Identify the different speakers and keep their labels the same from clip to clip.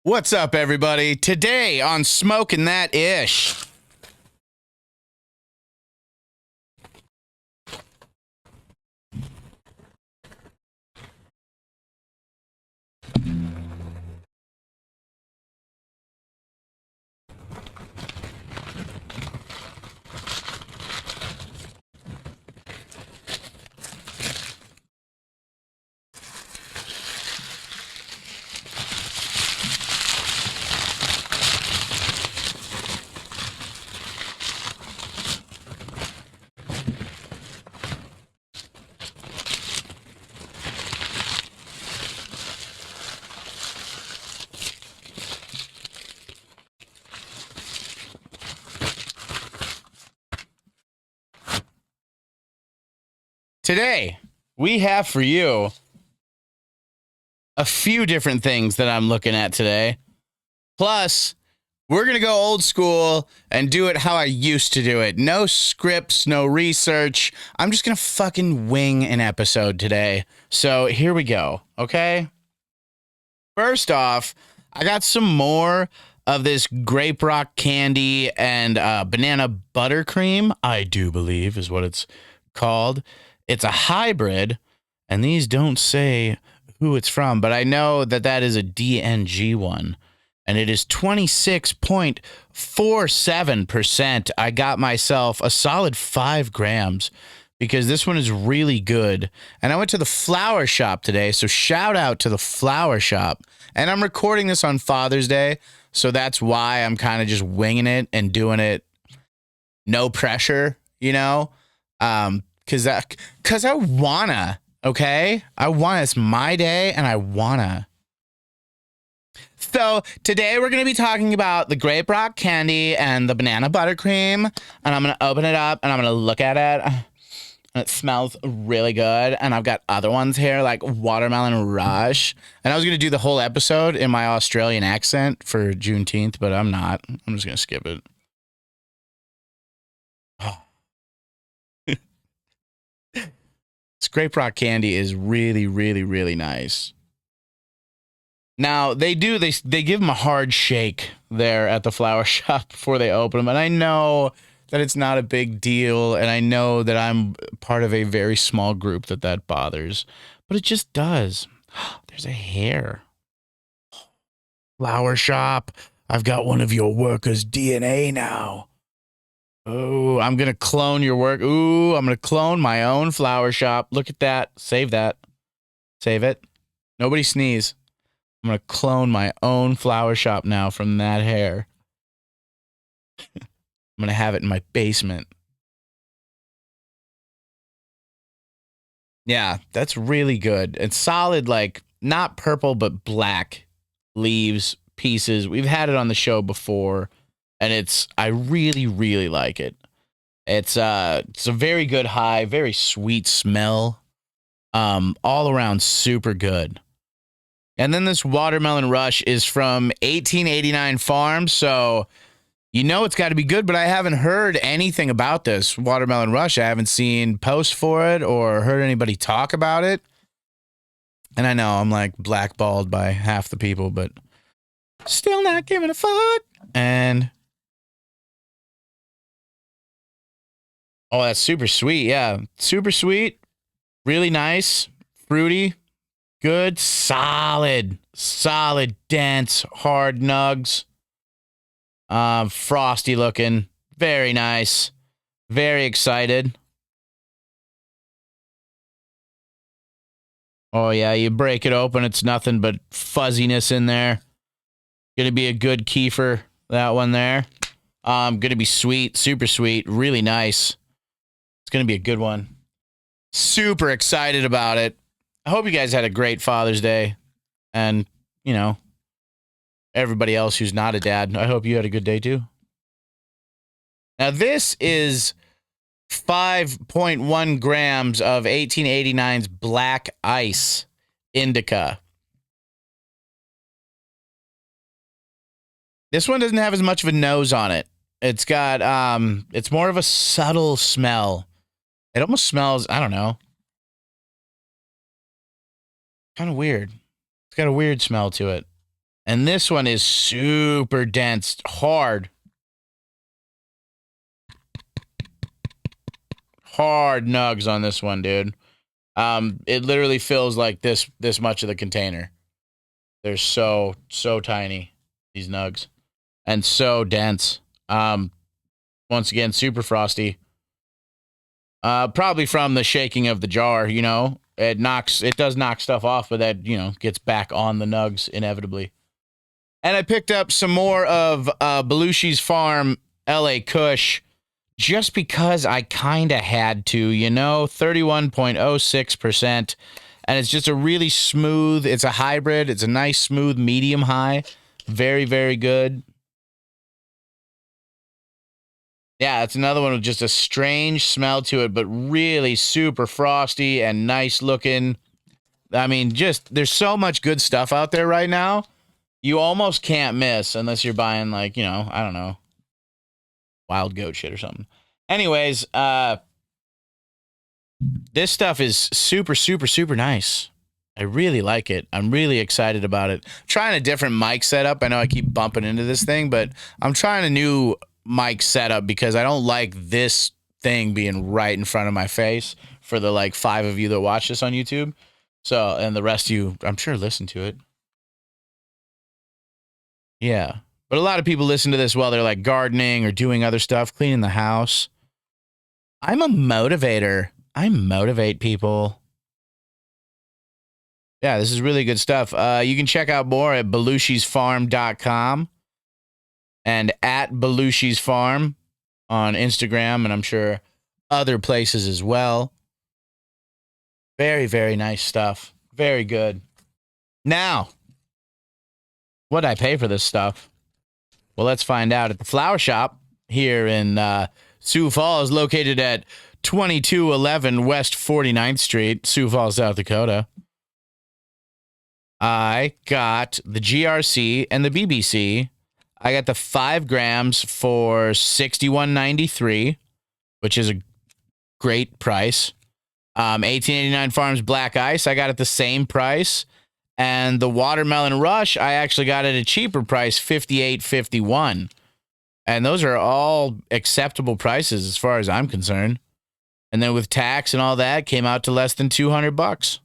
Speaker 1: What's up, everybody? Today on Smoking That Ish. Today, we have for you a few different things that I'm looking at today. Plus, we're going to go old school and do it how I used to do it. No scripts, no research. I'm just going to fucking wing an episode today. So here we go, okay? First off, I got some more of this grape rock candy and banana buttercream, I do believe is what it's called. It's a hybrid, and these don't say who it's from, but I know that that is a DNG one, and it is 26.47%. I got myself a solid 5 grams because this one is really good. And I went to the flower shop today, so shout out to the flower shop. And I'm recording this on Father's Day, so that's why I'm kind of just winging it and doing it no pressure, you know? Cause I wanna, okay? I wanna, it's my day and I wanna. So today we're gonna be talking about the grape rock candy and the banana buttercream. And I'm gonna open it up and I'm gonna look at it. And it smells really good. And I've got other ones here like watermelon rush. And I was gonna do the whole episode in my Australian accent for Juneteenth, but I'm not. I'm just gonna skip it. This grape rock candy is really, really, really nice. Now they give them a hard shake there at the flower shop before they open them, and I know that it's not a big deal, and I know that I'm part of a very small group that bothers, but it just does. There's a hair. Flower shop. I've got one of your workers' DNA now. Oh, I'm going to clone your work. Ooh, I'm going to clone my own flower shop. Look at that. Save that. Save it. Nobody sneeze. I'm going to clone my own flower shop now from that hair. I'm going to have it in my basement. Yeah, that's really good. It's solid, like not purple, but black leaves pieces. We've had it on the show before. And I really, really like it. It's a very good high, very sweet smell. All around super good. And then this watermelon rush is from 1889 Farm, so you know it's got to be good, but I haven't heard anything about this watermelon rush. I haven't seen posts for it or heard anybody talk about it. And I know I'm like blackballed by half the people, but still not giving a fuck. And oh, that's super sweet. Yeah. Super sweet. Really nice. Fruity. Good. Solid. Solid, dense, hard nugs. Frosty looking. Very nice. Very excited. Oh, yeah. You break it open. It's nothing but fuzziness in there. Gonna be a good kefir. That one there. Gonna be sweet. Super sweet. Really nice. It's going to be a good one. Super excited about it. I hope you guys had a great Father's Day. And, you know, everybody else who's not a dad, I hope you had a good day too. Now, this is 5.1 grams of 1889's Black Ice Indica. This one doesn't have as much of a nose on it. It's got, it's more of a subtle smell. It almost smells, I don't know, kind of weird. It's got a weird smell to it. And this one is super dense, hard. Hard nugs on this one, dude. It literally feels like this much of the container. They're so tiny, these nugs, and so dense. Once again, super frosty. Probably from the shaking of the jar, you know. It does knock stuff off, but that, you know, gets back on the nugs inevitably. And I picked up some more of Belushi's Farm LA Kush just because I kind of had to, you know, 31.06%. And it's just a really smooth, it's a hybrid. It's a nice, smooth, medium high. Very, very good. Yeah, it's another one with just a strange smell to it, but really super frosty and nice looking. I mean, just there's so much good stuff out there right now. You almost can't miss unless you're buying, like, you know, I don't know, wild goat shit or something. Anyways, this stuff is super, super, super nice. I really like it. I'm really excited about it. Trying a different mic setup. I know I keep bumping into this thing, but I'm trying a new mic setup because I don't like this thing being right in front of my face for the like 5 of you that watch this on YouTube. So, and the rest of you, I'm sure, listen to it. Yeah. But a lot of people listen to this while they're like gardening or doing other stuff, cleaning the house. I'm a motivator. I motivate people. Yeah, this is really good stuff. You can check out more at belushisfarm.com and at Belushi's Farm on Instagram, and I'm sure other places as well. Very, very nice stuff. Very good. Now, what did I pay for this stuff? Well, let's find out at the flower shop here in Sioux Falls, located at 2211 West 49th Street, Sioux Falls, South Dakota. I got the GRC and the BBC. I got the 5 grams for $61.93, which is a great price. 1889 Farms Black Ice, I got at the same price. And the Watermelon Rush, I actually got at a cheaper price, $58.51. And those are all acceptable prices as far as I'm concerned. And then with tax and all that, came out to less than $200.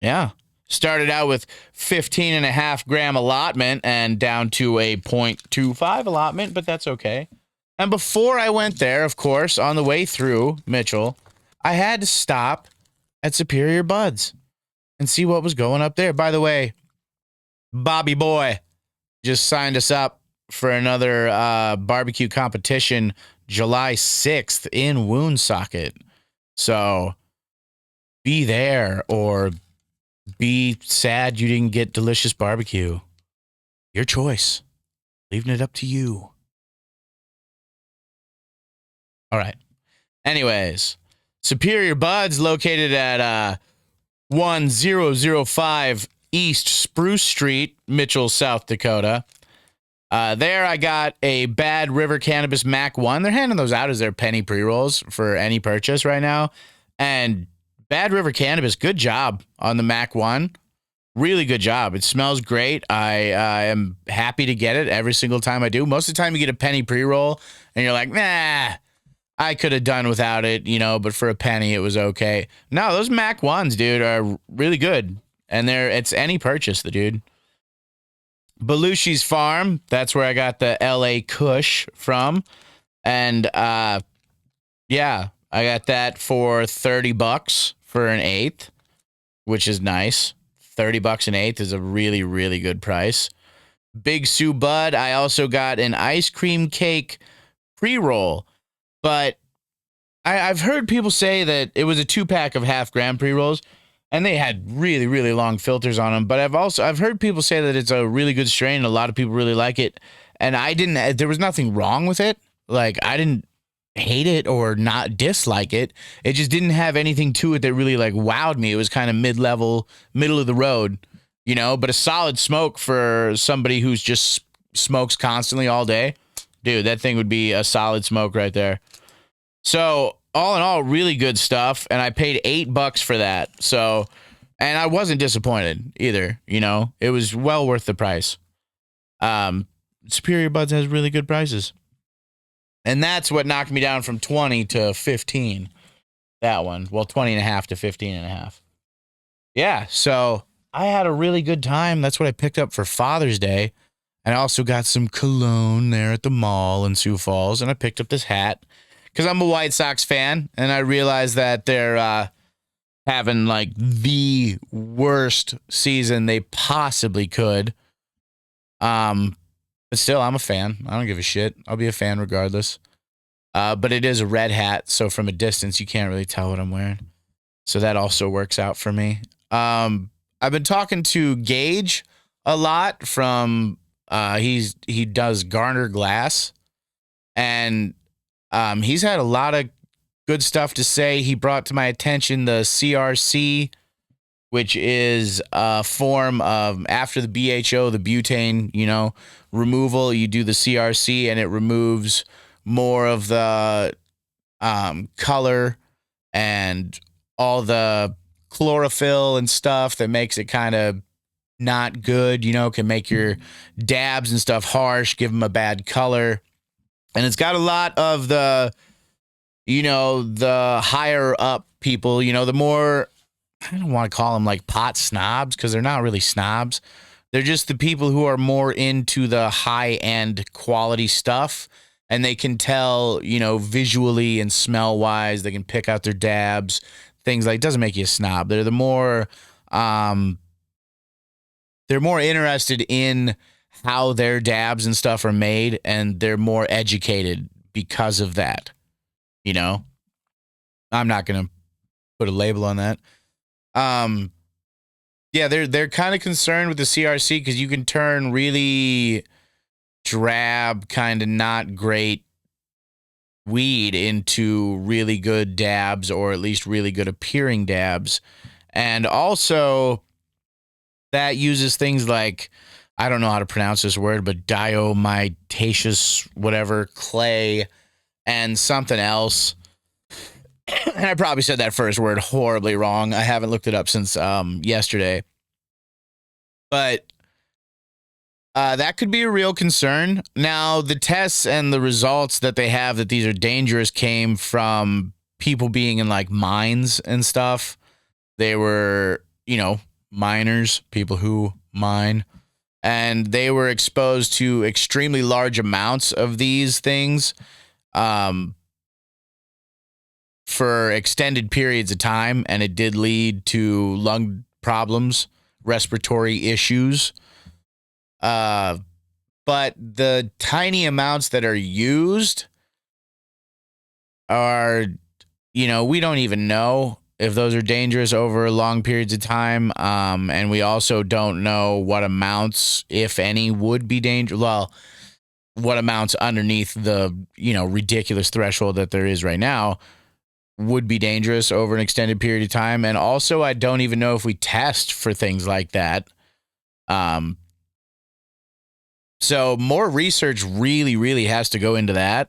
Speaker 1: Yeah. Started out with 15.5 gram allotment and down to a 0.25 allotment, but that's okay. And before I went there, of course, on the way through Mitchell, I had to stop at Superior Buds and see what was going up there. By the way, Bobby Boy just signed us up for another barbecue competition July 6th in Woonsocket. So be there or be sad you didn't get delicious barbecue. Your choice. Leaving it up to you. All right. Anyways, Superior Buds located at 1005 East Spruce Street, Mitchell, South Dakota. There I got a Bad River Cannabis Mac 1. They're handing those out as their penny pre-rolls for any purchase right now. And Bad River Cannabis, good job on the Mac 1. Really good job. It smells great. I am happy to get it every single time I do. Most of the time you get a penny pre-roll and you're like, nah, I could have done without it, you know, but for a penny it was okay. No, those Mac 1s, dude, are really good. And it's any purchase, the dude. Belushi's Farm, that's where I got the LA Kush from. And yeah, I got that for $30 for an eighth, which is nice. $30 an eighth is a really, really good price. Big Sue Bud, I also got an ice cream cake pre-roll, but I've heard people say that it was a 2-pack of half-gram pre-rolls, and they had really, really long filters on them. But I've heard people say that it's a really good strain, and a lot of people really like it. And there was nothing wrong with it. Like, I didn't hate it or not dislike it. It just didn't have anything to it that really like wowed me. It was kind of mid-level, middle of the road, you know, but a solid smoke for somebody who's just smokes constantly all day. Dude, that thing would be a solid smoke right there. So all in all, really good stuff. And I paid $8 for that. So, And I wasn't disappointed either. It was well worth the price. Superior Buds has really good prices. And that's what knocked me down from 20 to 15. That one. Well, 20 and a half to 15 and a half. Yeah. So I had a really good time. That's what I picked up for Father's Day. And I also got some cologne there at the mall in Sioux Falls. And I picked up this hat because I'm a White Sox fan. And I realized that they're having like the worst season they possibly could. But still, I'm a fan. I don't give a shit. I'll be a fan regardless. But it is a red hat, so from a distance, you can't really tell what I'm wearing. So that also works out for me. I've been talking to Gage a lot from he does Garner Glass, and he's had a lot of good stuff to say. He brought to my attention the CRC, which is a form of, after the BHO, the butane, removal. You do the CRC and it removes more of the color and all the chlorophyll and stuff that makes it kind of not good, can make your dabs and stuff harsh, give them a bad color. And it's got a lot of the, the higher up people, the more, I don't want to call them like pot snobs because they're not really snobs. They're just the people who are more into the high end quality stuff, and they can tell, visually and smell wise, they can pick out their dabs, things like, it doesn't make you a snob. They're the more, they're more interested in how their dabs and stuff are made, and they're more educated because of that. I'm not going to put a label on that. Yeah, they're kind of concerned with the CRC because you can turn really drab, kind of not great weed into really good dabs, or at least really good appearing dabs. And also that uses things like, I don't know how to pronounce this word, but diomitaceous, whatever, clay, and something else. And I probably said that first word horribly wrong. I haven't looked it up since yesterday. But that could be a real concern. Now, the tests and the results that they have that these are dangerous came from people being in like mines and stuff. They were, miners, people who mine. And they were exposed to extremely large amounts of these things. For extended periods of time, and it did lead to lung problems, respiratory issues. But the tiny amounts that are used are, we don't even know if those are dangerous over long periods of time. And we also don't know what amounts, if any, would be dangerous. Well, what amounts underneath the, ridiculous threshold that there is right now would be dangerous over an extended period of time. And also, I don't even know if we test for things like that. So more research really, really has to go into that.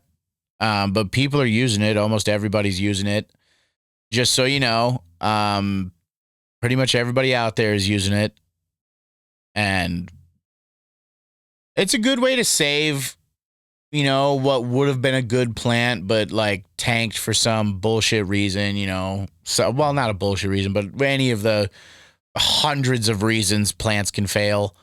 Speaker 1: But people are using it. Almost everybody's using it. Just so you know, pretty much everybody out there is using it. And it's a good way to save, what would have been a good plant, but like tanked for some bullshit reason, so, well, not a bullshit reason, but any of the hundreds of reasons plants can fail.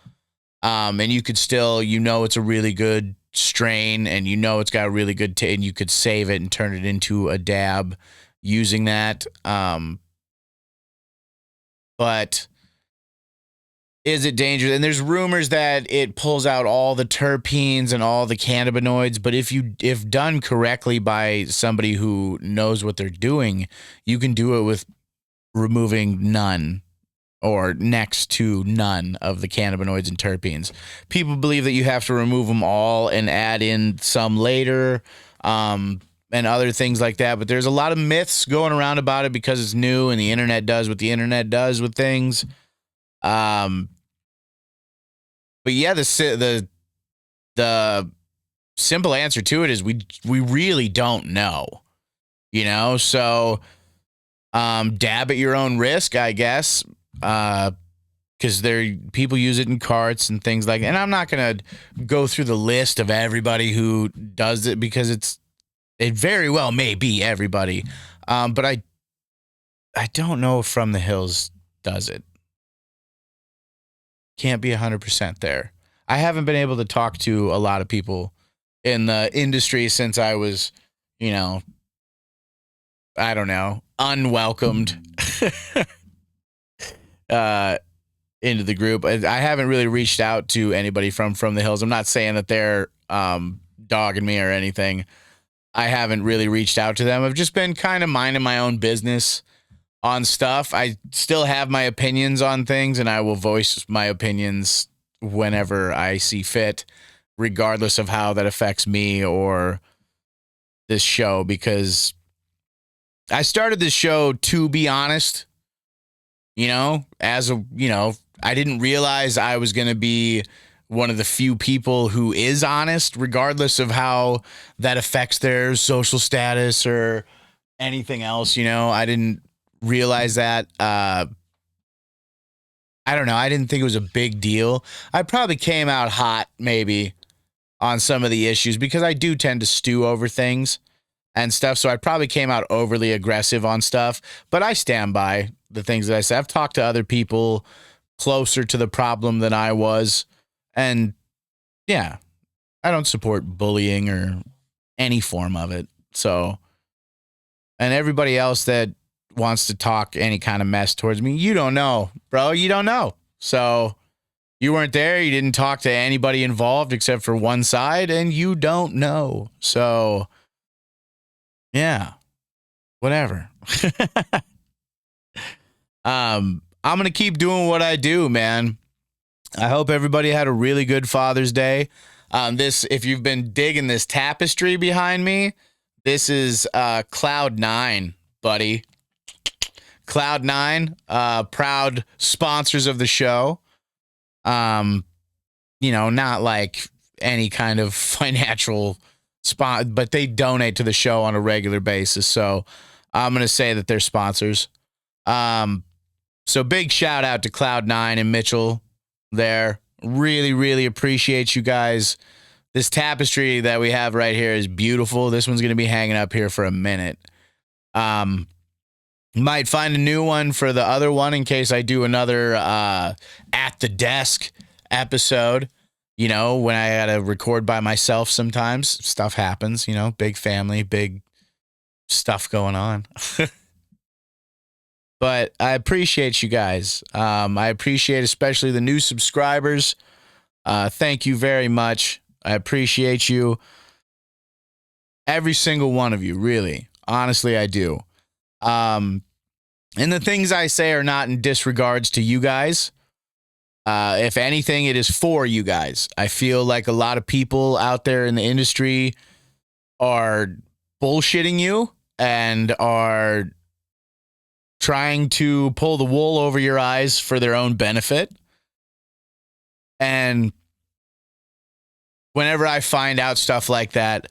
Speaker 1: And you could still, it's a really good strain, and it's got a really good, and you could save it and turn it into a dab using that. But is it dangerous? And there's rumors that it pulls out all the terpenes and all the cannabinoids. But if done correctly by somebody who knows what they're doing, you can do it with removing none or next to none of the cannabinoids and terpenes. People believe that you have to remove them all and add in some later, and other things like that. But there's a lot of myths going around about it because it's new and the internet does what the internet does with things. But yeah, the simple answer to it is we really don't know, so dab at your own risk, I guess. because people use it in carts and things like that. And I'm not gonna go through the list of everybody who does it because it very well may be everybody. But I don't know if From the Hills does it. Can't be 100% there. I haven't been able to talk to a lot of people in the industry since I was, I don't know, unwelcomed into the group. I haven't really reached out to anybody from the Hills. I'm not saying that they're dogging me or anything. I haven't really reached out to them. I've just been kind of minding my own business on stuff. I still have my opinions on things, and I will voice my opinions whenever I see fit, regardless of how that affects me or this show, because I started this show to be honest, I didn't realize I was going to be one of the few people who is honest, regardless of how that affects their social status or anything else. I didn't realize that. I don't know. I didn't think it was a big deal. I probably came out hot maybe on some of the issues because I do tend to stew over things and stuff. So I probably came out overly aggressive on stuff, but I stand by the things that I said. I've talked to other people closer to the problem than I was. And yeah, I don't support bullying or any form of it. So, and everybody else that wants to talk any kind of mess towards me, you don't know, bro. You don't know. So you weren't there. You didn't talk to anybody involved except for one side, and you don't know. So yeah, whatever. I'm going to keep doing what I do, man. I hope everybody had a really good Father's Day. If you've been digging this tapestry behind me, this is Cloud9, buddy. Cloud9, proud sponsors of the show. Not like any kind of financial spot, but they donate to the show on a regular basis. So I'm going to say that they're sponsors. So big shout out to Cloud9 and Mitchell there. Really, really appreciate you guys. This tapestry that we have right here is beautiful. This one's going to be hanging up here for a minute. Might find a new one for the other one in case I do another at the desk episode. When I gotta record by myself sometimes, stuff happens, big family, big stuff going on. But I appreciate you guys. I appreciate especially the new subscribers. Thank you very much. I appreciate you. Every single one of you, really. Honestly, I do. And the things I say are not in disregards to you guys. If anything, it is for you guys. I feel like a lot of people out there in the industry are bullshitting you and are trying to pull the wool over your eyes for their own benefit. And whenever I find out stuff like that,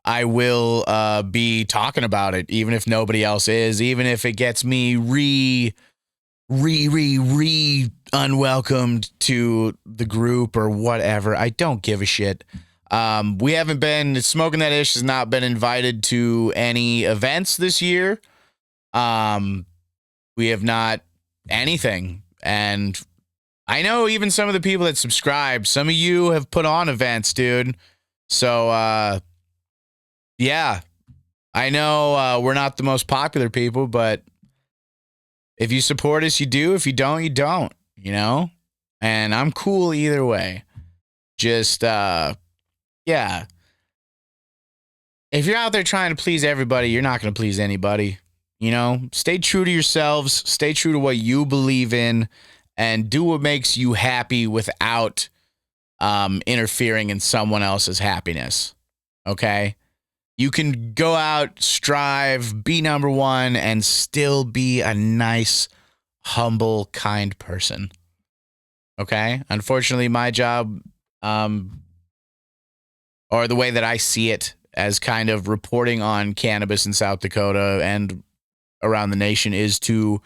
Speaker 1: I will be talking about it, even if nobody else is, even if it gets me unwelcomed to the group or whatever. I don't give a shit. We haven't been, Smoking That Ish has not been invited to any events this year. We have not anything. And I know even some of the people that subscribe, some of you have put on events, dude. So, yeah, I know we're not the most popular people, but if you support us, you do. If you don't, you don't, and I'm cool either way. Just, yeah. If you're out there trying to please everybody, you're not going to please anybody. Stay true to yourselves, stay true to what you believe in, and do what makes you happy without interfering in someone else's happiness. Okay? You can go out, strive, be number one, and still be a nice, humble, kind person. Okay? Unfortunately, my job, or the way that I see it as kind of reporting on cannabis in South Dakota and around the nation, is to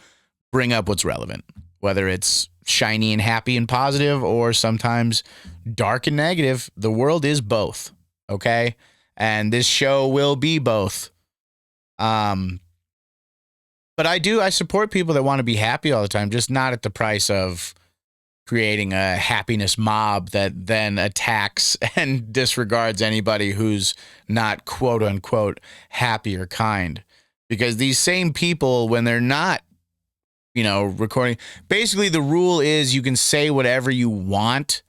Speaker 1: bring up what's relevant, whether it's shiny and happy and positive or sometimes dark and negative. The world is both, okay? And this show will be both. But I support people that want to be happy all the time, just not at the price of creating a happiness mob that then attacks and disregards anybody who's not quote unquote happy or kind. Because these same people, when they're not, recording, basically the rule is you can say whatever you want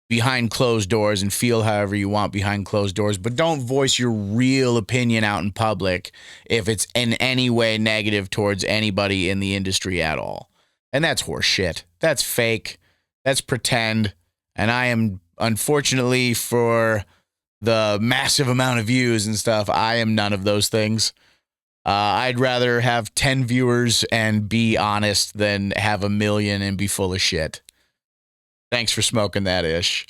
Speaker 1: behind closed doors and feel however you want behind closed doors, but don't voice your real opinion out in public if it's in any way negative towards anybody in the industry at all. And that's horse shit. That's fake. That's pretend. And I am, unfortunately, for the massive amount of views and stuff, I am none of those things. I'd rather have 10 viewers and be honest than have 1 million and be full of shit. Thanks for smoking that, Ish.